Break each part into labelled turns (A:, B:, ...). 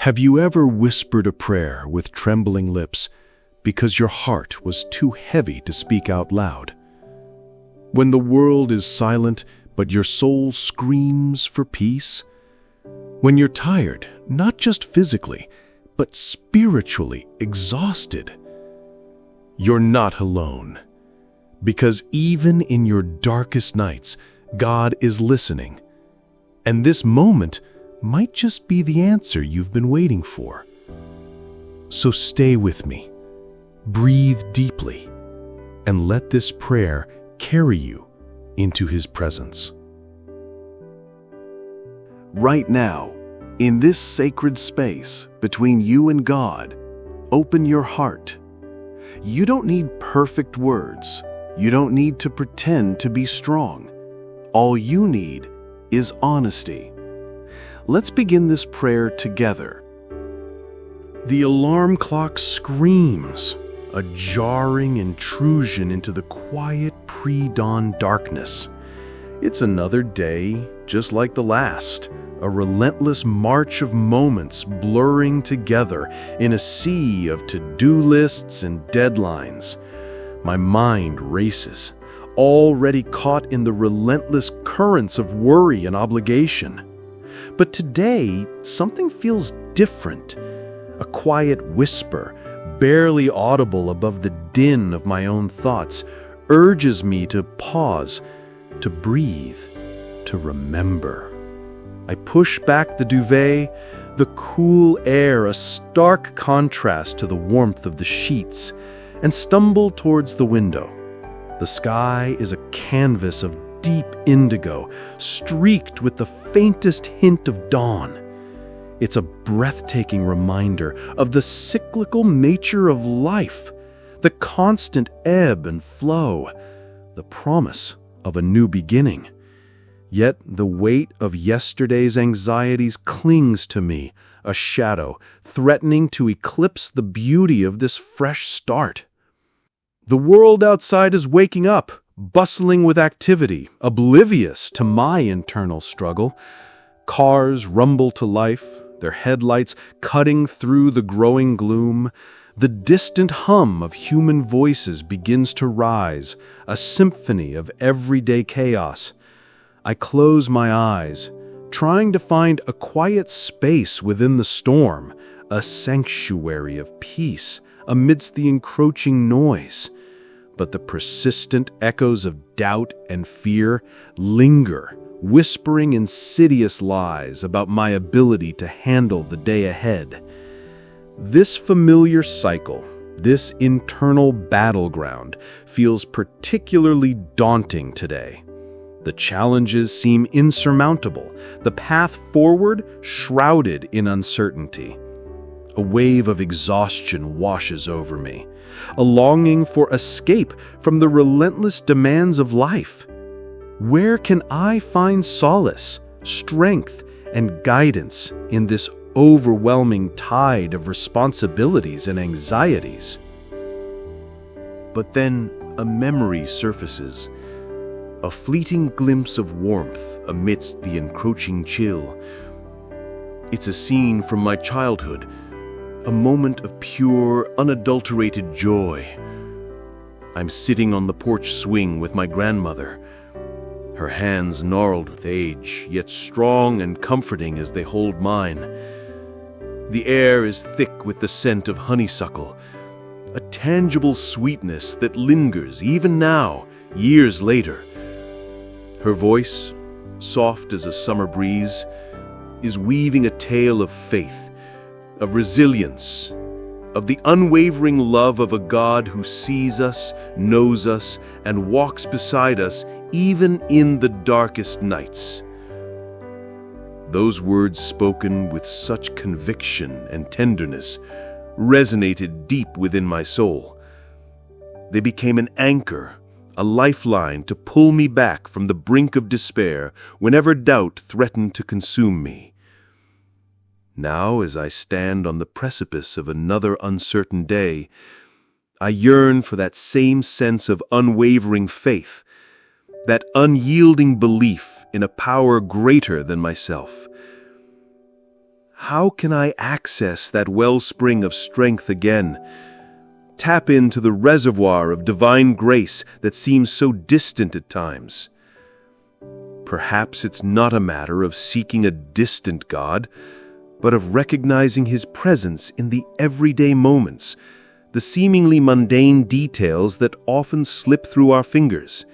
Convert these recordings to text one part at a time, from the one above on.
A: Have you ever whispered a prayer with trembling lips because your heart was too heavy to speak out loud? When the world is silent but your soul screams for peace? When you're tired, not just physically, but spiritually exhausted? You're not alone. Because even in your darkest nights, God is listening. And this moment might just be the answer you've been waiting for. So stay with me, breathe deeply, and let this prayer carry you into His presence.
B: Right now, in this sacred space between you and God, open your heart. You don't need perfect words. You don't need to pretend to be strong. All you need is honesty. Let's begin this prayer together.
A: The alarm clock screams, a jarring intrusion into the quiet pre-dawn darkness. It's another day, just like the last, a relentless march of moments blurring together in a sea of to-do lists and deadlines. My mind races, already caught in the relentless currents of worry and obligation. But today, something feels different. A quiet whisper, barely audible above the din of my own thoughts, urges me to pause, to breathe, to remember. I push back the duvet, the cool air a stark contrast to the warmth of the sheets, and stumble towards the window. The sky is a canvas of deep indigo, streaked with the faintest hint of dawn. It's a breathtaking reminder of the cyclical nature of life, the constant ebb and flow, the promise of a new beginning. Yet the weight of yesterday's anxieties clings to me, a shadow threatening to eclipse the beauty of this fresh start. The world outside is waking up, bustling with activity, oblivious to my internal struggle. Cars rumble to life, their headlights cutting through the growing gloom. The distant hum of human voices begins to rise, a symphony of everyday chaos. I close my eyes, trying to find a quiet space within the storm, a sanctuary of peace amidst the encroaching noise. But the persistent echoes of doubt and fear linger, whispering insidious lies about my ability to handle the day ahead. This familiar cycle, this internal battleground, feels particularly daunting today. The challenges seem insurmountable, the path forward shrouded in uncertainty. A wave of exhaustion washes over me, a longing for escape from the relentless demands of life. Where can I find solace, strength, and guidance in this overwhelming tide of responsibilities and anxieties?
B: But then a memory surfaces, a fleeting glimpse of warmth amidst the encroaching chill. It's a scene from my childhood, a moment of pure, unadulterated joy. I'm sitting on the porch swing with my grandmother, her hands gnarled with age, yet strong and comforting as they hold mine. The air is thick with the scent of honeysuckle, a tangible sweetness that lingers even now, years later. Her voice, soft as a summer breeze, is weaving a tale of faith, of resilience, of the unwavering love of a God who sees us, knows us, and walks beside us even in the darkest nights. Those words spoken with such conviction and tenderness resonated deep within my soul. They became an anchor, a lifeline to pull me back from the brink of despair whenever doubt threatened to consume me. Now, as I stand on the precipice of another uncertain day, I yearn for that same sense of unwavering faith, that unyielding belief in a power greater than myself. How can I access that wellspring of strength again? Tap into the reservoir of divine grace that seems so distant at times. Perhaps it's not a matter of seeking a distant God, but of recognizing His presence in the everyday moments, the seemingly mundane details that often slip through our fingers.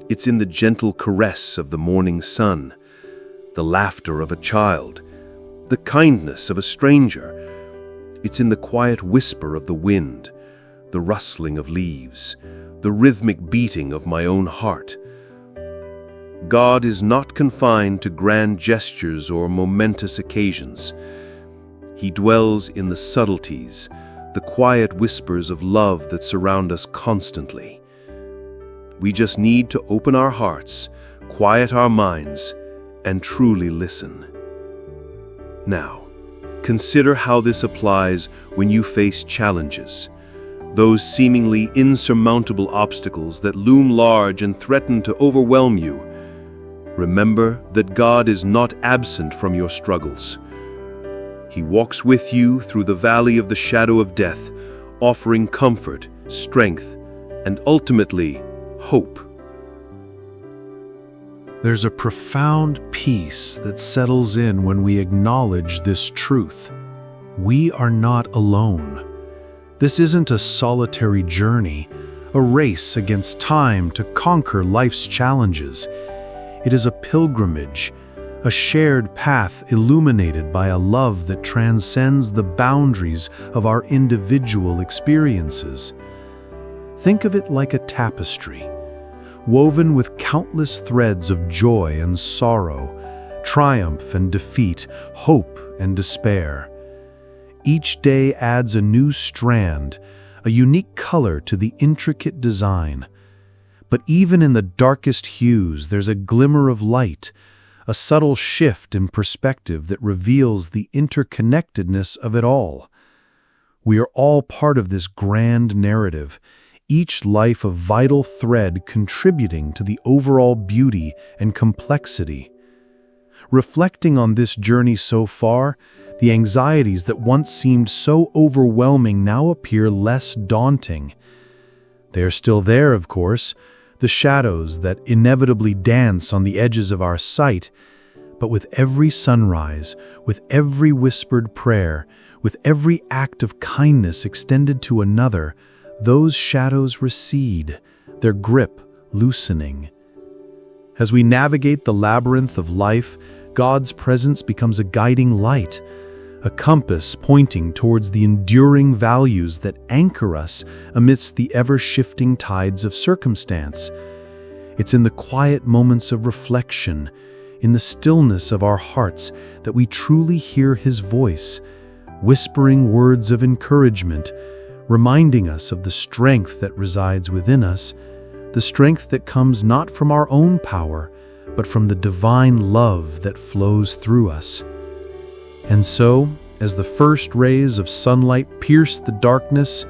B: It's in the gentle caress of the morning sun, the laughter of a child, the kindness of a stranger. It's in the quiet whisper of the wind, the rustling of leaves, the rhythmic beating of my own heart. God is not confined to grand gestures or momentous occasions. He dwells in the subtleties, the quiet whispers of love that surround us constantly. We just need to open our hearts, quiet our minds, and truly listen. Now, consider how this applies when you face challenges, those seemingly insurmountable obstacles that loom large and threaten to overwhelm you. Remember that God is not absent from your struggles. He walks with you through the valley of the shadow of death, offering comfort, strength, and ultimately, hope.
A: There's a profound peace that settles in when we acknowledge this truth. We are not alone. This isn't a solitary journey, a race against time to conquer life's challenges. It is a pilgrimage, a shared path illuminated by a love that transcends the boundaries of our individual experiences. Think of it like a tapestry, woven with countless threads of joy and sorrow, triumph and defeat, hope and despair. Each day adds a new strand, a unique color to the intricate design. But even in the darkest hues, there's a glimmer of light, a subtle shift in perspective that reveals the interconnectedness of it all. We are all part of this grand narrative, each life a vital thread contributing to the overall beauty and complexity. Reflecting on this journey so far, the anxieties that once seemed so overwhelming now appear less daunting. They are still there, of course, the shadows that inevitably dance on the edges of our sight, but with every sunrise, with every whispered prayer, with every act of kindness extended to another, those shadows recede, their grip loosening. As we navigate the labyrinth of life, God's presence becomes a guiding light, a compass pointing towards the enduring values that anchor us amidst the ever-shifting tides of circumstance. It's in the quiet moments of reflection, in the stillness of our hearts, that we truly hear His voice, whispering words of encouragement, reminding us of the strength that resides within us, the strength that comes not from our own power, but from the divine love that flows through us. And so, as the first rays of sunlight pierce the darkness,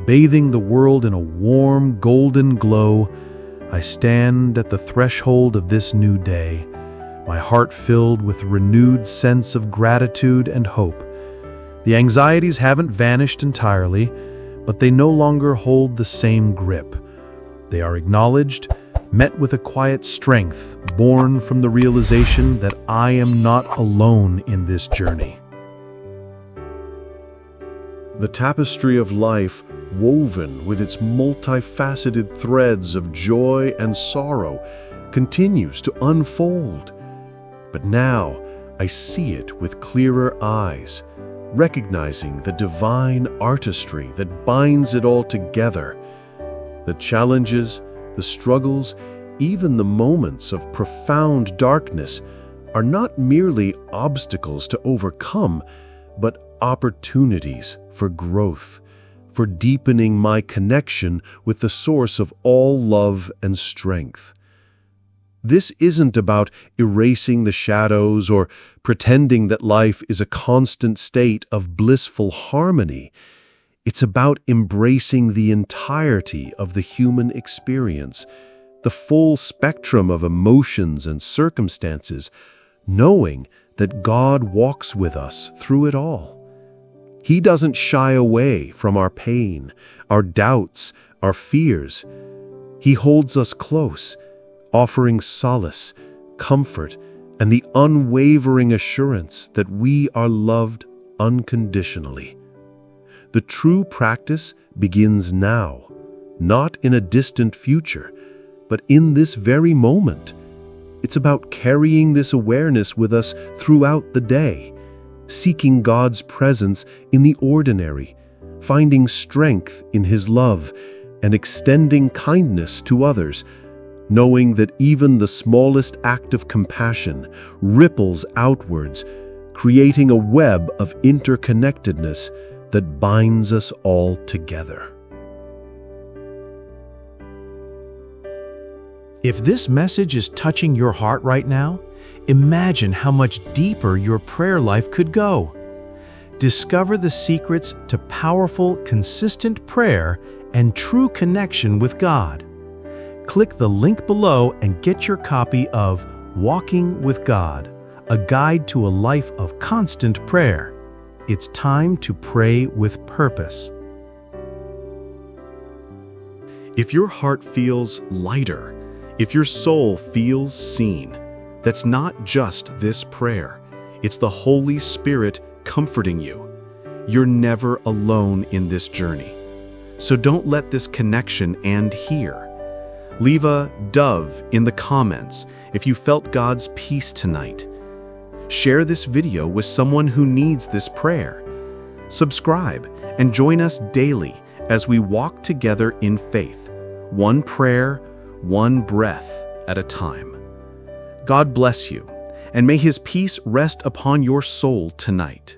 A: bathing the world in a warm, golden glow, I stand at the threshold of this new day, my heart filled with a renewed sense of gratitude and hope. The anxieties haven't vanished entirely, but they no longer hold the same grip. They are acknowledged, met with a quiet strength born from the realization that I am not alone in this journey.
B: The tapestry of life, woven with its multifaceted threads of joy and sorrow, continues to unfold. But now I see it with clearer eyes, recognizing the divine artistry that binds it all together. The challenges, the struggles, even the moments of profound darkness are not merely obstacles to overcome, but opportunities for growth, for deepening my connection with the source of all love and strength. This isn't about erasing the shadows or pretending that life is a constant state of blissful harmony. It's about embracing the entirety of the human experience, the full spectrum of emotions and circumstances, knowing that God walks with us through it all. He doesn't shy away from our pain, our doubts, our fears. He holds us close, offering solace, comfort, and the unwavering assurance that we are loved unconditionally. The true practice begins now, not in a distant future, but in this very moment. It's about carrying this awareness with us throughout the day, seeking God's presence in the ordinary, finding strength in His love, and extending kindness to others, knowing that even the smallest act of compassion ripples outwards, creating a web of interconnectedness that binds us all together.
A: If this message is touching your heart right now, imagine how much deeper your prayer life could go. Discover the secrets to powerful, consistent prayer and true connection with God. Click the link below and get your copy of Walking with God, a guide to a life of constant prayer. It's time to pray with purpose.
B: If your heart feels lighter, if your soul feels seen, that's not just this prayer. It's the Holy Spirit comforting you. You're never alone in this journey. So don't let this connection end here. Leave a dove in the comments if you felt God's peace tonight. Share this video with someone who needs this prayer. Subscribe and join us daily as we walk together in faith, one prayer, one breath at a time. God bless you, and may His peace rest upon your soul tonight.